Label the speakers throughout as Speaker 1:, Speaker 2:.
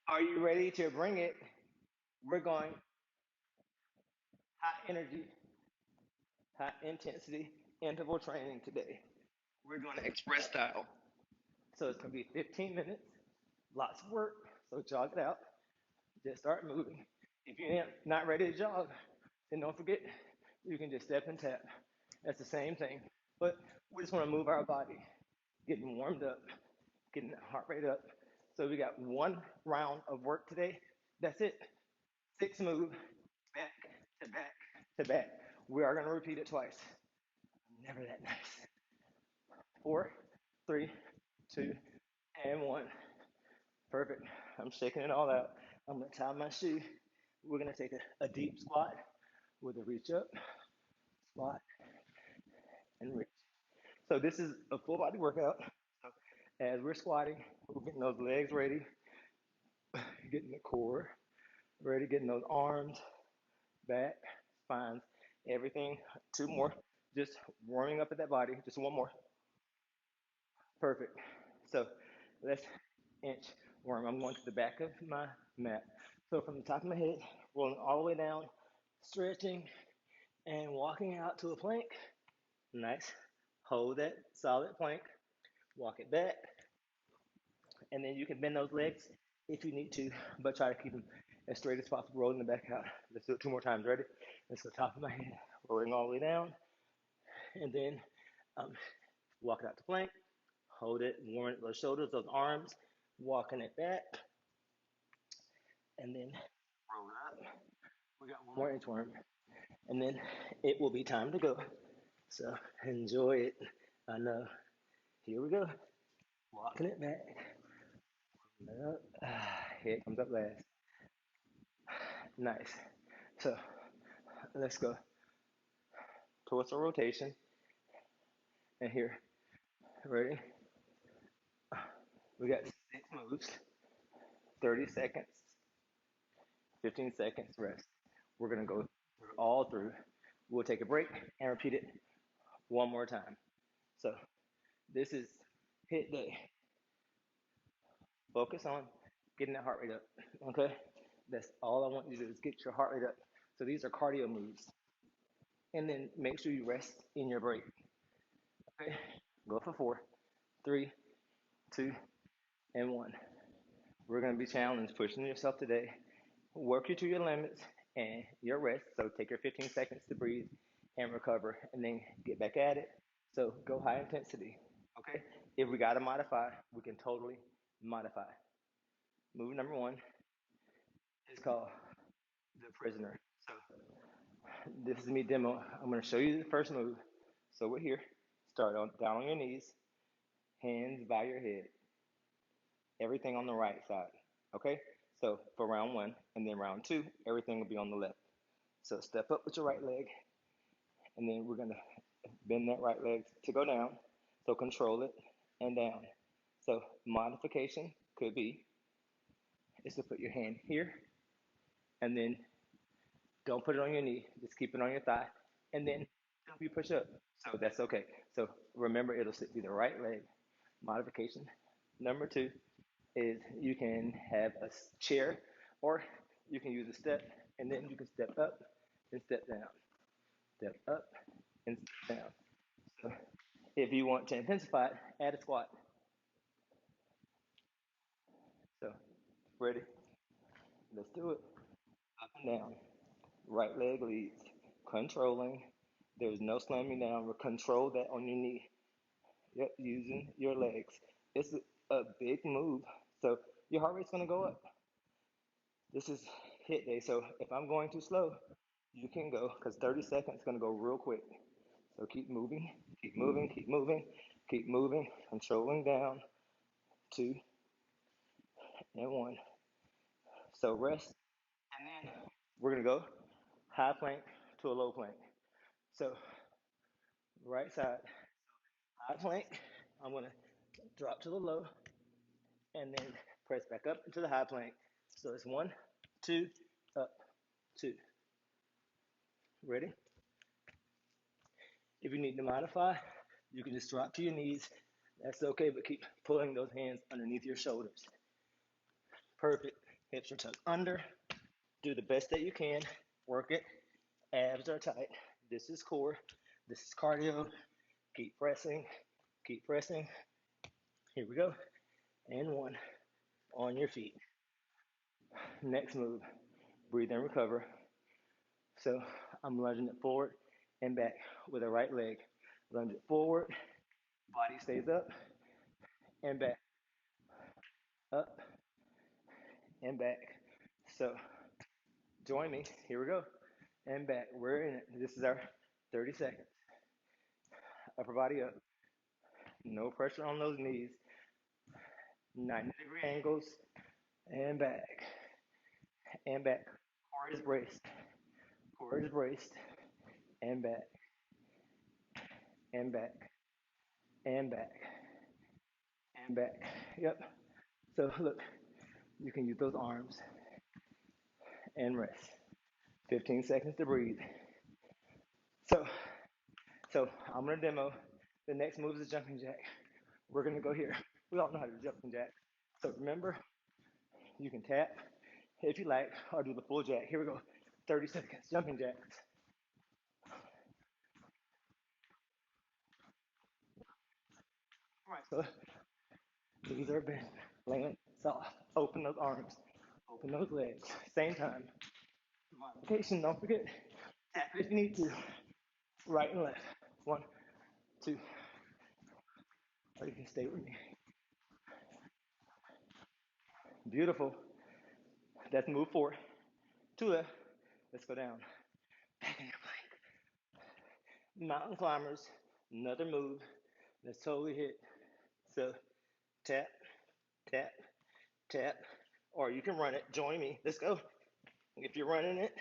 Speaker 1: Are you ready to bring it? We're going high energy, high intensity interval training today. We're going to express style. So it's going to be 15 minutes, lots of work. So jog it out. Just start moving. If you're not ready to jog, then don't forget you can just step and tap. That's the same thing. But we just want to move our body, getting warmed up, getting the heart rate up. So we got one round of work today. That's it. Six move, back to back to back. We are going to repeat it twice. Never that nice. Four, three, two, and one. Perfect. I'm shaking it all out. I'm going to tie my shoe. We're going to take a deep squat with a reach up, squat, and reach. So this is a full body workout. So as we're squatting, we're getting those legs ready, getting the core ready, getting those arms, back, spines, everything. Two more. Just warming up at that body. Just one more. Perfect. So let's inch worm. I'm going to the back of my mat. So from the top of my head, rolling all the way down, stretching and walking out to a plank. Nice. Hold that solid plank. Walk it back. And then you can bend those legs if you need to, but try to keep them as straight as possible, rolling the back out. Let's do it two more times. Ready? Let's go top of my head, rolling all the way down. And then um, walk it out to plank. Hold it, warm those shoulders, those arms, walking it back, and then roll it up. We got one more inchworm, and then it will be time to go. So enjoy it. I know. Here we go. Walking it back. Up. Here it comes up last. Nice. So let's go towards a rotation. And here, ready? We got six moves, 30 seconds, 15 seconds rest. We're going to go all through. We'll take a break and repeat it one more time. So this is hit day. Focus on getting that heart rate up. Okay? That's all I want you to do is get your heart rate up. So these are cardio moves. And then make sure you rest in your break. Okay? Go for four, three, two, and one. We're going to be challenged pushing yourself today. Work you to your limits and your rest. So take your 15 seconds to breathe and recover, and then get back at it. So go high intensity. Okay? If we got to modify, we can totally modify. Move number one is called the prisoner. So this is me demo. I'm going to show you the first move. So we're here. Start on down on your knees, hands by your head. Everything on the right side. Okay? So for round one, and then round two, everything will be on the left. So step up with your right leg, and then we're gonna bend that right leg to go down. So control it and down. So modification could be is to put your hand here, and then don't put it on your knee. Just keep it on your thigh, and then help you push up. So that's okay. So remember, it'll be the right leg. Modification. Number two is you can have a chair, or you can use a step, and then you can step up and step down. Step up and step down. So if you want to intensify it, add a squat. So ready? Let's do it. Up and down. Right leg leads. Controlling. There's no slamming down. Control that on your knee. Yep, using your legs. It's a big move. So your heart rate's gonna go up. This is hit day. So if I'm going too slow, you can go because 30 seconds is gonna go real quick. So keep moving, keep moving, keep moving, keep moving, controlling down, two, and one. So rest, and then we're gonna go high plank to a low plank. So right side, high plank. I'm gonna drop to the low, and then press back up into the high plank. So it's one, two, up, two. Ready? If you need to modify, you can just drop to your knees. That's okay, but keep pulling those hands underneath your shoulders. Perfect. Hips are tucked under. Do the best that you can. Work it. Abs are tight. This is core. This is cardio. Keep pressing. Keep pressing. Here we go. And one. On your feet. Next move. Breathe and recover. So I'm lunging it forward and back with the right leg. Lunge it forward. Body stays up and back. Up and back. So join me. Here we go. And back. We're in it. This is our 30 seconds. Upper body up. No pressure on those knees. 90-degree angles. And back. And back. Core is braced. Core is braced. And back. And back. And back. And back. Yep. So look, you can use those arms and rest. 15 seconds to breathe. So I'm gonna demo. The next move is a jumping jack. We're gonna go here. We all know how to do jumping jack. So remember, you can tap if you like, or do the full jack. Here we go. 30 seconds, jumping jacks. All right, so knees are bent, land soft. Open those arms, open those legs. Same time. Modification, don't forget, tap if you need to. Right and left. One, two, or you can stay with me. Beautiful. Let's move forward. To left. Let's go down. Back in your plank. Mountain climbers. Another move. Let's totally hit. So tap, tap, tap. Or you can run it. Join me. Let's go. If you're running it,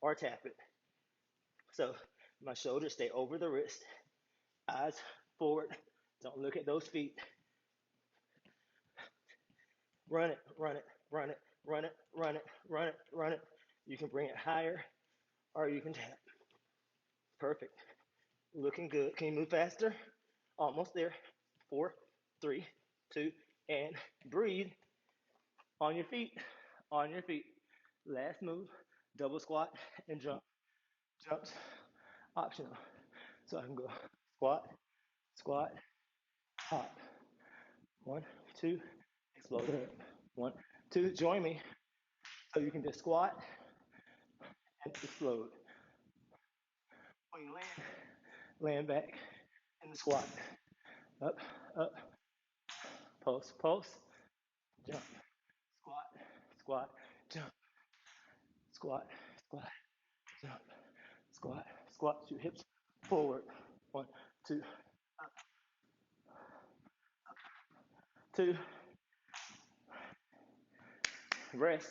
Speaker 1: or tap it. So my shoulders stay over the wrist. Eyes forward. Don't look at those feet. Run it, run it, run it, run it, run it, run it, run it. You can bring it higher or you can tap. Perfect. Looking good. Can you move faster? Almost there. 4, 3, 2, and breathe. On your feet. On your feet. Last move. Double squat and jump. Jumps optional. So I can go squat, squat, hop. 1, 2, explode it. 1, 2, join me. So you can just squat and explode. When you land back in the squat. Up, up, pulse, pulse, jump, squat, squat, jump, squat, squat, jump, squat, squat, your hips forward. 1, 2, up, 2, rest.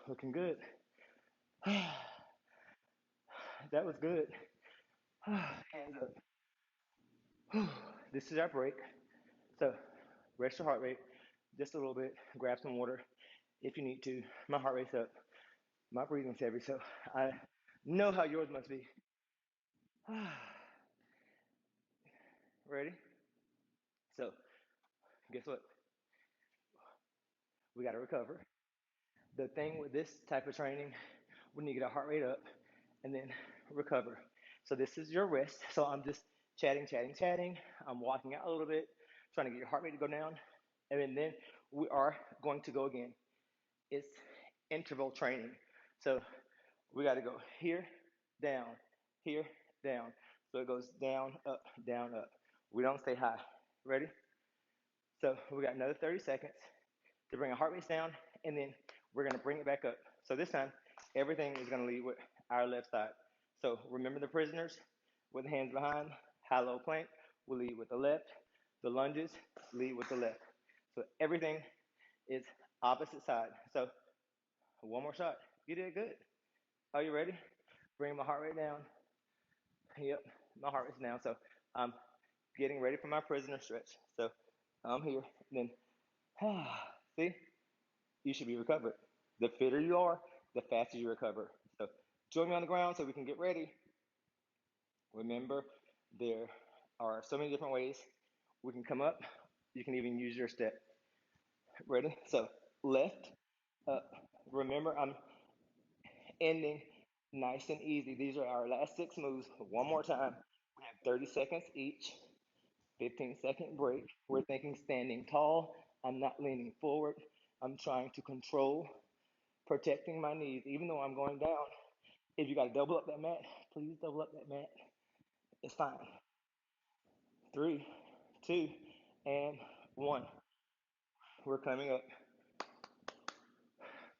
Speaker 1: Looking good. That was good. Hands up. This is our break. So rest your heart rate just a little bit. Grab some water if you need to. My heart rate's up. My breathing's heavy, so I know how yours must be. Ready? So guess what? We got to recover. The thing with this type of training, we need to get our heart rate up and then recover. So this is your rest. So I'm just chatting, chatting, chatting. I'm walking out a little bit, trying to get your heart rate to go down. And then we are going to go again. It's interval training. So we got to go here, down, here, down. So it goes down, up, down, up. We don't stay high. Ready? So we got another 30 seconds to bring our heart rates down, and then we're gonna bring it back up. So this time, everything is gonna lead with our left side. So remember the prisoners with the hands behind, high-low plank will lead with the left. The lunges lead with the left. So everything is opposite side. So one more shot. You did good. Are you ready? Bring my heart rate down. Yep, my heart rate's down. So I'm getting ready for my prisoner stretch. So I'm here. And then, see, you should be recovered. The fitter you are, the faster you recover. So join me on the ground so we can get ready. Remember, there are so many different ways we can come up. You can even use your step. Ready? So left, up. Remember, I'm ending nice and easy. These are our last 6 moves. One more time. We have 30 seconds each, 15-second break. We're thinking standing tall. I'm not leaning forward. I'm trying to control, protecting my knees. Even though I'm going down, if you got to double up that mat, please double up that mat. It's fine. 3, 2, and 1. We're coming up.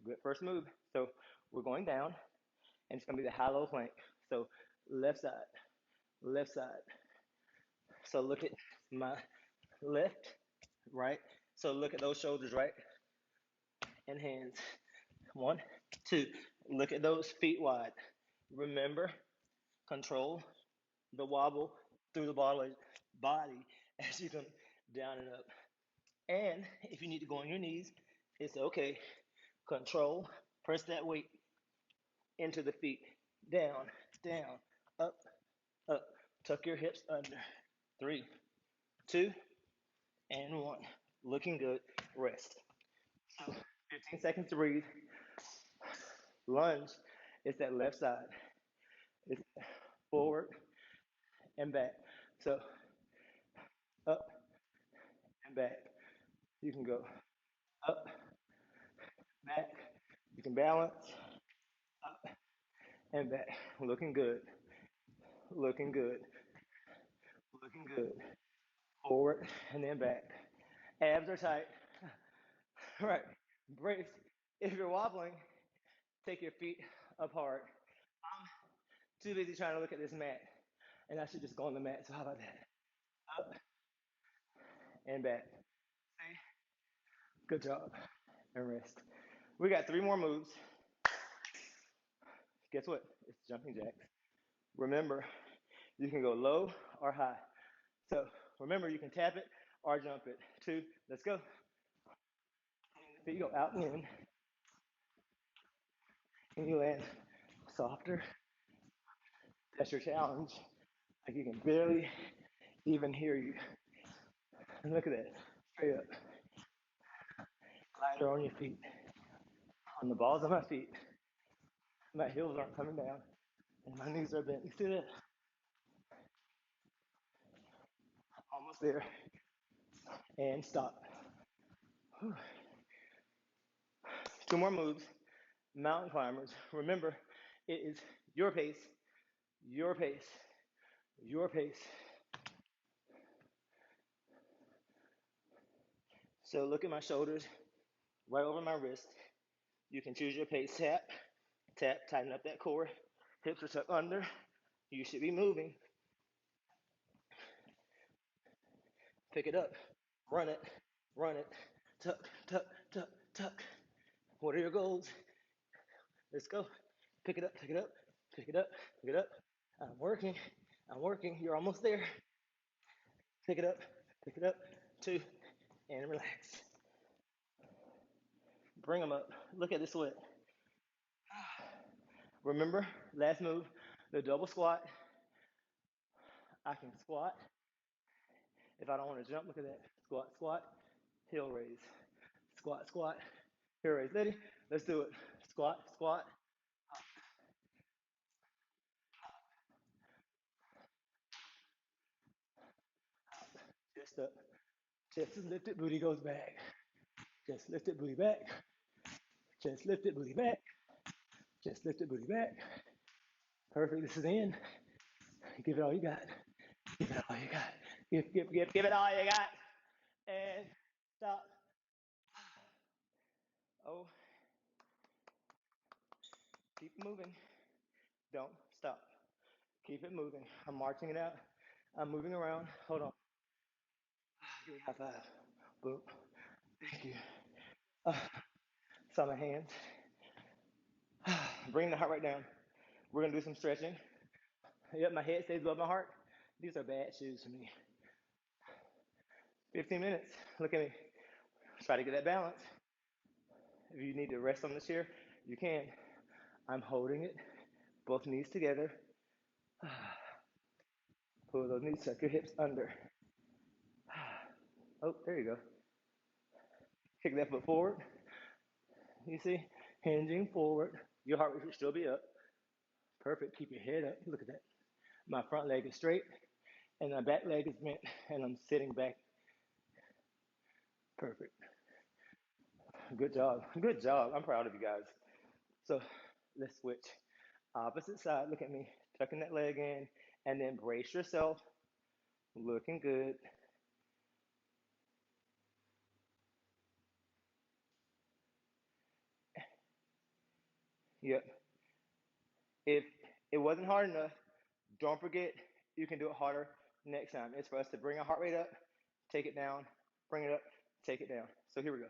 Speaker 1: Good first move. So we're going down, and it's going to be the high-low plank. So left side, left side. So look at my left, right. So look at those shoulders, right, and hands. 1, 2. Look at those feet wide. Remember, control the wobble through the body as you come down and up. And if you need to go on your knees, it's okay. Control, press that weight into the feet. Down, down, up, up. Tuck your hips under. 3, 2, and 1. Looking good. Rest. So 15 seconds to breathe. Lunge is that left side. It's forward and back. So up and back. You can go up, back. You can balance up and back. Looking good. Looking good. Looking good. Forward and then back. Abs are tight. Right. Brace. If you're wobbling, take your feet apart. I'm too busy trying to look at this mat, and I should just go on the mat. So how about that? Up and back. See? Good job. And rest. We got 3 more moves. Guess what? It's jumping jacks. Remember, you can go low or high. So remember, you can tap it or jump it. 2, let's go. Feet go out and in, and you land softer. That's your challenge. Like you can barely even hear you. And look at that. Straight up. Glider on your feet. On the balls of my feet. My heels aren't coming down. And my knees are bent. You see that? Almost there. And stop. Whew. 2 more moves. Mountain climbers. Remember, it is your pace, your pace, your pace. So look at my shoulders, right over my wrist. You can choose your pace. Tap, tap, tighten up that core. Hips are tucked under. You should be moving. Pick it up. Run it. Run it. Tuck, tuck, tuck, tuck. What are your goals? Let's go. Pick it up, pick it up, pick it up, pick it up. I'm working. I'm working. You're almost there. Pick it up, pick it up. 2, and relax. Bring them up. Look at this sweat. Remember, last move, the double squat. I can squat. If I don't want to jump, look at that. Squat, squat, heel raise. Squat, squat, heel raise. Ready? Let's do it. Squat, squat. Chest up. Chest is lifted, booty goes back. Chest lifted, booty back. Chest lifted, booty back. Chest lifted, booty back. Perfect. This is in. Give it all you got. Give it all you got. Give it all you got. And stop. Oh, keep moving. Don't stop. Keep it moving. I'm marching it out. I'm moving around. Hold on. Give me a high five. Boom. Thank you. Uh, saw my hands. Bring the heart right down. We're gonna do some stretching. Yep, my head stays above my heart. These are bad shoes for me. 15 minutes. Look at me. Try to get that balance. If you need to rest on the chair, you can. I'm holding it. Both knees together. Pull those knees, tuck your hips under. Oh, there you go. Kick that foot forward. You see? Hinging forward. Your heart rate should still be up. Perfect. Keep your head up. Look at that. My front leg is straight and my back leg is bent and I'm sitting back. Perfect. Good job. Good job. I'm proud of you guys. So let's switch. Opposite side. Look at me. Tucking that leg in and then brace yourself. Looking good. Yep. If it wasn't hard enough, don't forget you can do it harder next time. It's for us to bring our heart rate up, take it down, bring it up, take it down. So here we go.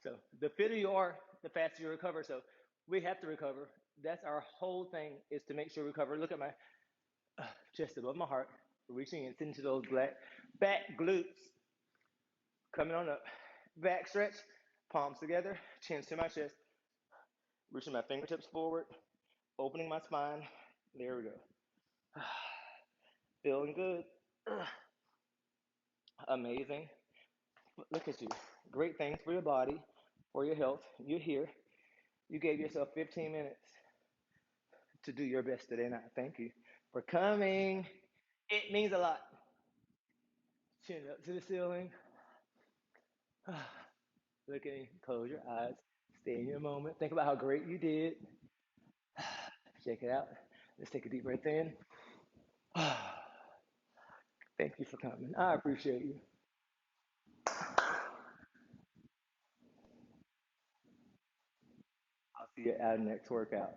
Speaker 1: So the fitter you are, the faster you recover. So we have to recover. That's our whole thing is to make sure we recover. Look at my chest above my heart, reaching into those black back glutes, coming on up. Back stretch, palms together, chins to my chest, reaching my fingertips forward, opening my spine. There we go. Feeling good. Amazing. Look at you. Great things for your body, for your health. You're here. You gave yourself 15 minutes to do your best today, and I thank you for coming. It means a lot. Chin up to the ceiling. Look at me. Close your eyes. Stay in your moment. Think about how great you did. Check it out. Let's take a deep breath in. Thank you for coming. I appreciate you. I'll see you at our next workout.